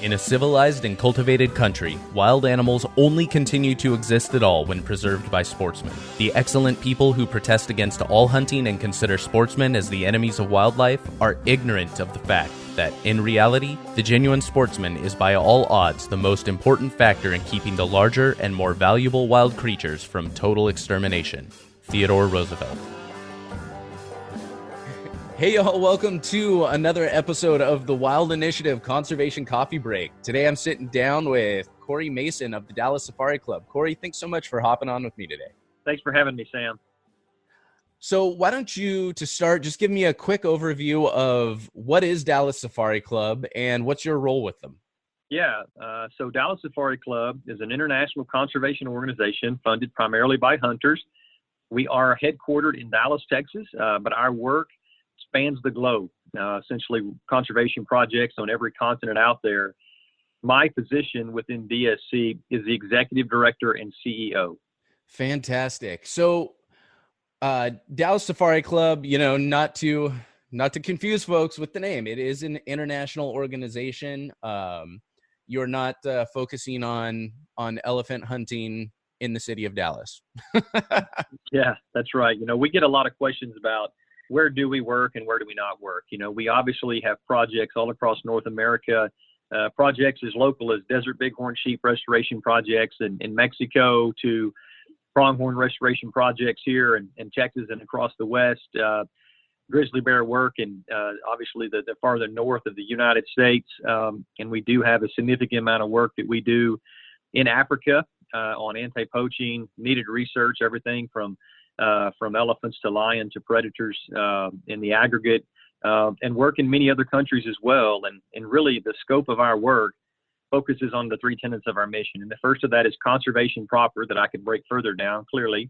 In a civilized and cultivated country, wild animals only continue to exist at all when preserved by sportsmen. The excellent people who protest against all hunting and consider sportsmen as the enemies of wildlife are ignorant of the fact that, in reality, the genuine sportsman is by all odds the most important factor in keeping the larger and more valuable wild creatures from total extermination. Theodore Roosevelt. Hey y'all, welcome to another episode of the Wild Initiative Conservation Coffee Break. Today I'm sitting down with Corey Mason of the Dallas Safari Club. Corey, thanks so much for hopping on with me today. Thanks for having me, Sam. So why don't you, to start, just give me a quick overview of what is Dallas Safari Club and what's your role with them? Yeah, so Dallas Safari Club is an international conservation organization funded primarily by hunters. We are headquartered in Dallas, Texas, but our work spans the globe, essentially conservation projects on every continent out there. My position within DSC is the executive director and CEO. Fantastic. So Dallas Safari Club, not to confuse folks with the name, it is an international organization. You're not focusing on elephant hunting in the city of Dallas. Yeah, that's right. We get a lot of questions about where do we work and where do we not work? We obviously have projects all across North America, projects as local as desert bighorn sheep restoration projects in Mexico to pronghorn restoration projects here in Texas and across the West, grizzly bear work and obviously the farther north of the United States. And we do have a significant amount of work that we do in Africa on anti-poaching, needed research, everything from elephants to lion to predators in the aggregate, and work in many other countries as well. And really the scope of our work focuses on the three tenets of our mission. And the first of that is conservation proper, that I could break further down clearly.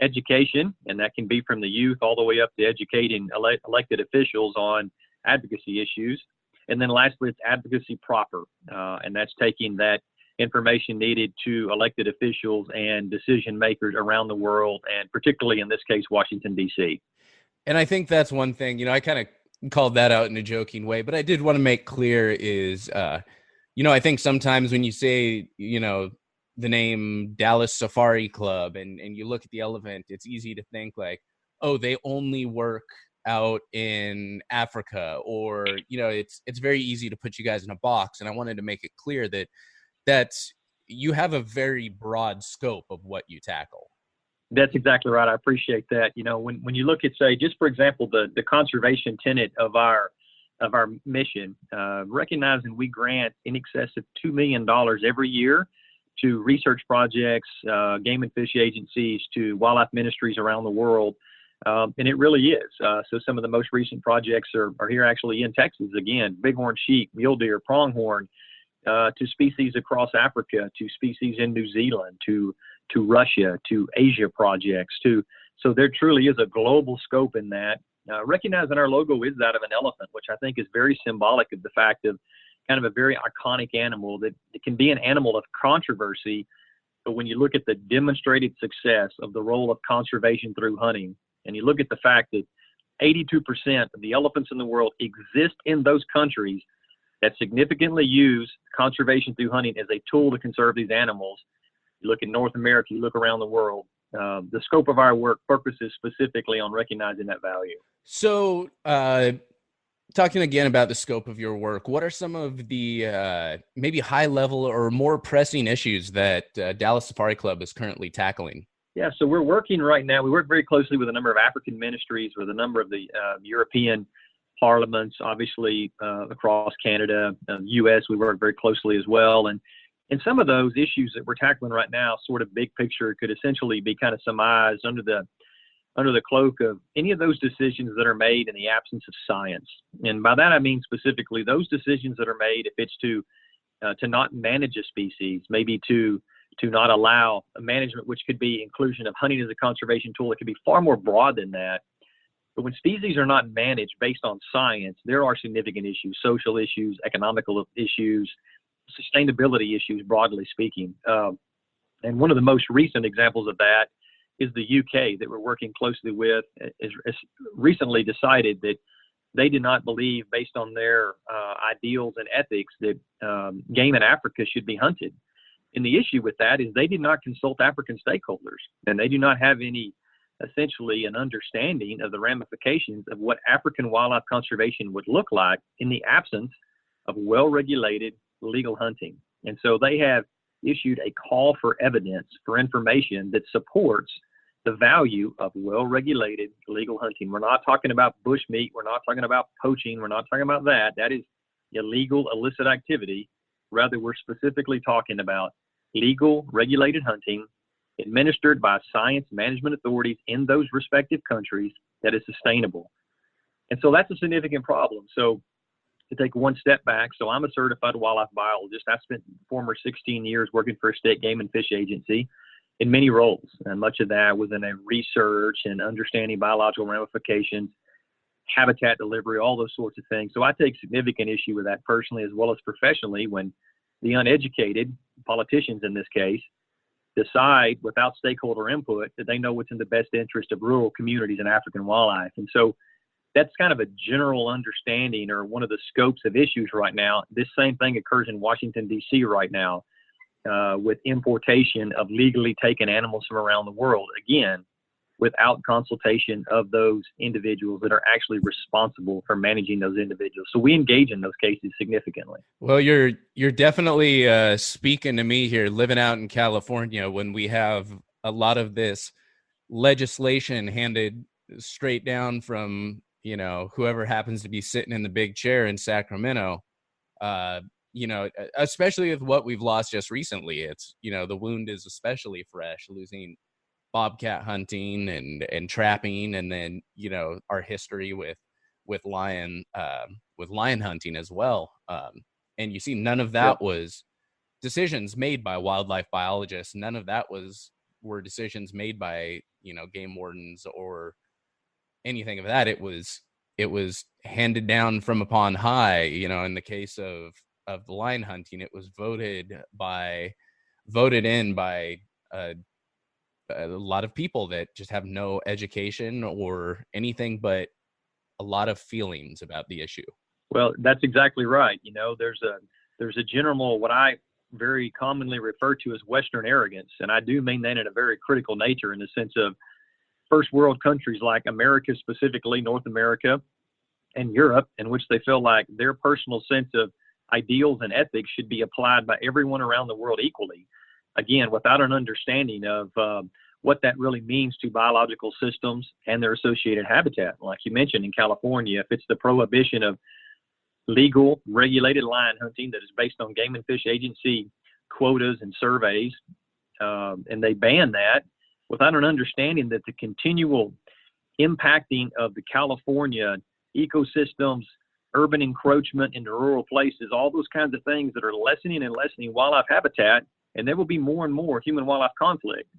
Education, and that can be from the youth all the way up to educating elected officials on advocacy issues. And then lastly, it's advocacy proper, and that's taking that information needed to elected officials and decision makers around the world, and particularly in this case, Washington, D.C. And I think that's one thing, I kind of called that out in a joking way, but I did want to make clear is, I think sometimes when you say, the name Dallas Safari Club and you look at the elephant, it's easy to think like, oh, they only work out in Africa, or, it's very easy to put you guys in a box. And I wanted to make it clear that you have a very broad scope of what you tackle. That's exactly right. I appreciate that. When you look at, say, just for example, the conservation tenet of our mission, recognizing we grant in excess of $2 million every year to research projects, game and fish agencies, to wildlife ministries around the world. And it really is. So some of the most recent projects are here actually in Texas, again, bighorn sheep, mule deer, pronghorn, to species across Africa, to species in New Zealand, to Russia, to Asia projects, so there truly is a global scope in that. Recognizing our logo is that of an elephant, which I think is very symbolic of the fact of kind of a very iconic animal that it can be an animal of controversy. But when you look at the demonstrated success of the role of conservation through hunting, and you look at the fact that 82% of the elephants in the world exist in those countries that significantly use conservation through hunting as a tool to conserve these animals. You look at North America, you look around the world, the scope of our work focuses specifically on recognizing that value. So, talking again about the scope of your work, what are some of the maybe high level or more pressing issues that Dallas Safari Club is currently tackling? Yeah, so we're working right now. We work very closely with a number of African ministries, with a number of the European parliaments, obviously across Canada, U.S. We work very closely as well. And some of those issues that we're tackling right now, sort of big picture, could essentially be kind of surmised under the cloak of any of those decisions that are made in the absence of science. And by that I mean specifically those decisions that are made if it's to not manage a species, maybe to not allow a management, which could be inclusion of hunting as a conservation tool. It could be far more broad than that. But when species are not managed based on science, there are significant issues, social issues, economical issues, sustainability issues, broadly speaking. And one of the most recent examples of that is the UK that we're working closely with, has recently decided that they did not believe, based on their ideals and ethics, that game in Africa should be hunted. And the issue with that is they did not consult African stakeholders, and they do not have essentially an understanding of the ramifications of what African wildlife conservation would look like in the absence of well-regulated legal hunting. And so they have issued a call for evidence, for information that supports the value of well-regulated legal hunting. We're not talking about bushmeat. We're not talking about poaching. We're not talking about that. That is illegal, illicit activity. Rather, we're specifically talking about legal, regulated hunting administered by science management authorities in those respective countries that is sustainable. And so that's a significant problem. So to take one step back, so I'm a certified wildlife biologist. I spent the former 16 years working for a state game and fish agency in many roles. And much of that was in a research and understanding biological ramifications, habitat delivery, all those sorts of things. So I take significant issue with that personally as well as professionally when the uneducated, politicians in this case, decide without stakeholder input that they know what's in the best interest of rural communities and African wildlife. And so that's kind of a general understanding or one of the scopes of issues right now. This same thing occurs in Washington, D.C. right now with importation of legally taken animals from around the world, again, without consultation of those individuals that are actually responsible for managing those individuals. So we engage in those cases significantly. Well, you're definitely speaking to me here, living out in California, when we have a lot of this legislation handed straight down from, whoever happens to be sitting in the big chair in Sacramento. Especially with what we've lost just recently, it's, the wound is especially fresh, losing bobcat hunting and trapping, and then our history with lion hunting as well. And you see, none of that was decisions made by wildlife biologists. None of that were decisions made by game wardens or anything of that. It was handed down from upon high. In the case of the lion hunting, it was voted in by a lot of people that just have no education or anything but a lot of feelings about the issue. Well, that's exactly right. There's a general, what I very commonly refer to as Western arrogance. And I do mean that in a very critical nature, in the sense of first world countries like America, specifically North America and Europe, in which they feel like their personal sense of ideals and ethics should be applied by everyone around the world equally. Again, without an understanding of what that really means to biological systems and their associated habitat. Like you mentioned, in California, if it's the prohibition of legal, regulated lion hunting that is based on Game and Fish Agency quotas and surveys, and they ban that without an understanding that the continual impacting of the California ecosystems, urban encroachment into rural places, all those kinds of things that are lessening and lessening wildlife habitat, and there will be more and more human-wildlife conflict.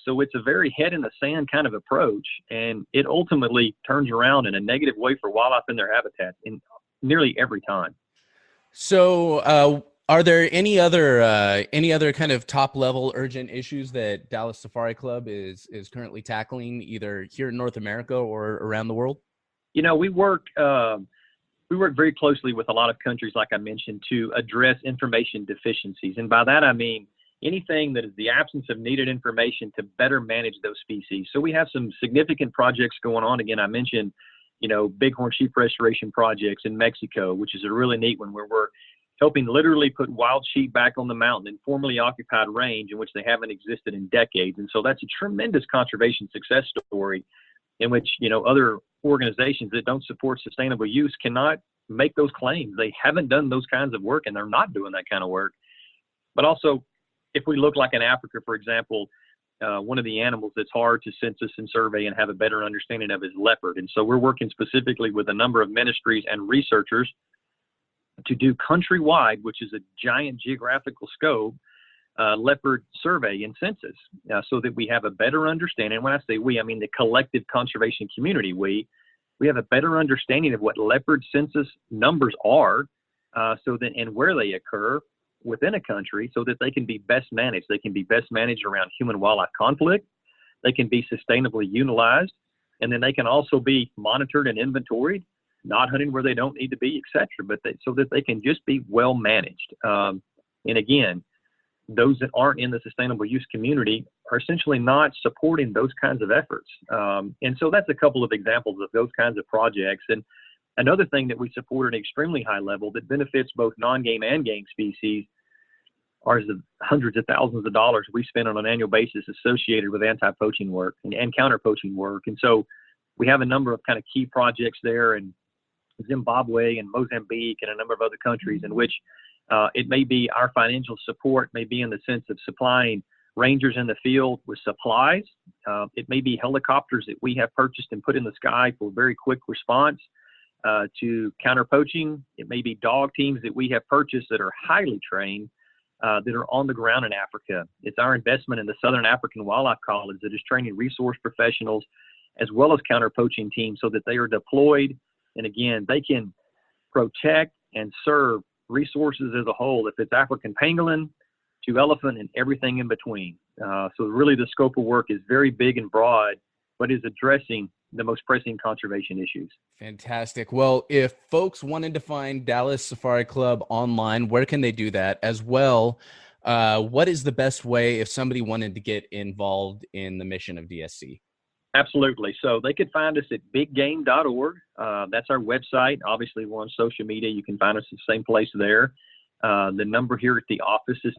So it's a very head-in-the-sand kind of approach, and it ultimately turns around in a negative way for wildlife and their habitat in nearly every time. So are there any other kind of top-level urgent issues that Dallas Safari Club is currently tackling, either here in North America or around the world? We work very closely with a lot of countries, like I mentioned, to address information deficiencies. And by that, I mean anything that is the absence of needed information to better manage those species. So we have some significant projects going on. Again, I mentioned, bighorn sheep restoration projects in Mexico, which is a really neat one, where we're helping literally put wild sheep back on the mountain in formerly occupied range in which they haven't existed in decades. And so that's a tremendous conservation success story in which, other organizations that don't support sustainable use cannot make those claims. They haven't done those kinds of work, and they're not doing that kind of work. But also, if we look like in Africa, for example, one of the animals that's hard to census and survey and have a better understanding of is leopard. And so we're working specifically with a number of ministries and researchers to do countrywide, which is a giant geographical scope, leopard survey and census, so that we have a better understanding. When I say we, I mean the collective conservation community. We have a better understanding of what leopard census numbers are, so that and where they occur within a country, so that they can be best managed. They can be best managed around human-wildlife conflict. They can be sustainably utilized, and then they can also be monitored and inventoried, not hunting where they don't need to be, et cetera, but so that they can just be well managed. And again, those that aren't in the sustainable use community are essentially not supporting those kinds of efforts. And so that's a couple of examples of those kinds of projects. And another thing that we support at an extremely high level that benefits both non-game and game species are the hundreds of thousands of dollars we spend on an annual basis associated with anti-poaching work and counter-poaching work. And so we have a number of kind of key projects there in Zimbabwe and Mozambique and a number of other countries in which it may be our financial support may be in the sense of supplying rangers in the field with supplies. It may be helicopters that we have purchased and put in the sky for very quick response to counter poaching. It may be dog teams that we have purchased that are highly trained that are on the ground in Africa. It's our investment in the Southern African Wildlife College that is training resource professionals as well as counter poaching teams so that they are deployed. And again, they can protect and serve resources as a whole, if it's African pangolin to elephant and everything in between. So really the scope of work is very big and broad, but is addressing the most pressing conservation issues. Fantastic. Well, if folks wanted to find Dallas Safari Club online, where can they do that? As well, what is the best way if somebody wanted to get involved in the mission of DSC? Absolutely. So they could find us at biggame.org. That's our website. Obviously, we're on social media. You can find us at the same place there. The number here at the office is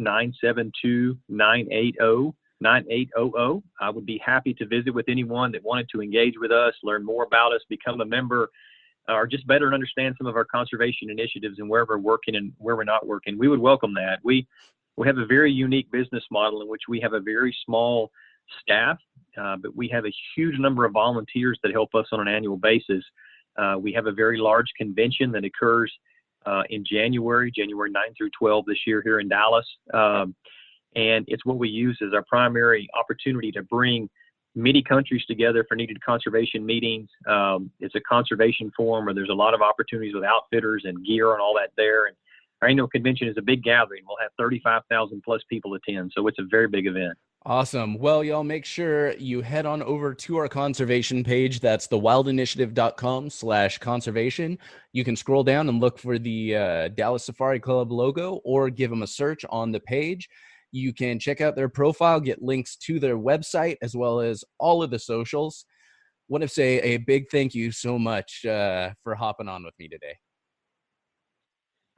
972-980-9800. I would be happy to visit with anyone that wanted to engage with us, learn more about us, become a member, or just better understand some of our conservation initiatives and where we're working and where we're not working. We would welcome that. We have a very unique business model in which we have a very small staff, but we have a huge number of volunteers that help us on an annual basis. We have a very large convention that occurs in January 9 through 12 this year here in Dallas. And it's what we use as our primary opportunity to bring many countries together for needed conservation meetings. It's a conservation forum where there's a lot of opportunities with outfitters and gear and all that there. And our annual convention is a big gathering. We'll have 35,000 plus people attend. So it's a very big event. Awesome. Well, y'all make sure you head on over to our conservation page. That's thewildinitiative.com/conservation. You can scroll down and look for the Dallas Safari Club logo or give them a search on the page. You can check out their profile, get links to their website, as well as all of the socials. Want to say a big thank you so much for hopping on with me today.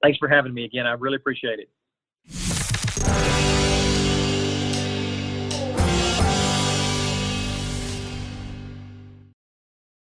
Thanks for having me again. I really appreciate it.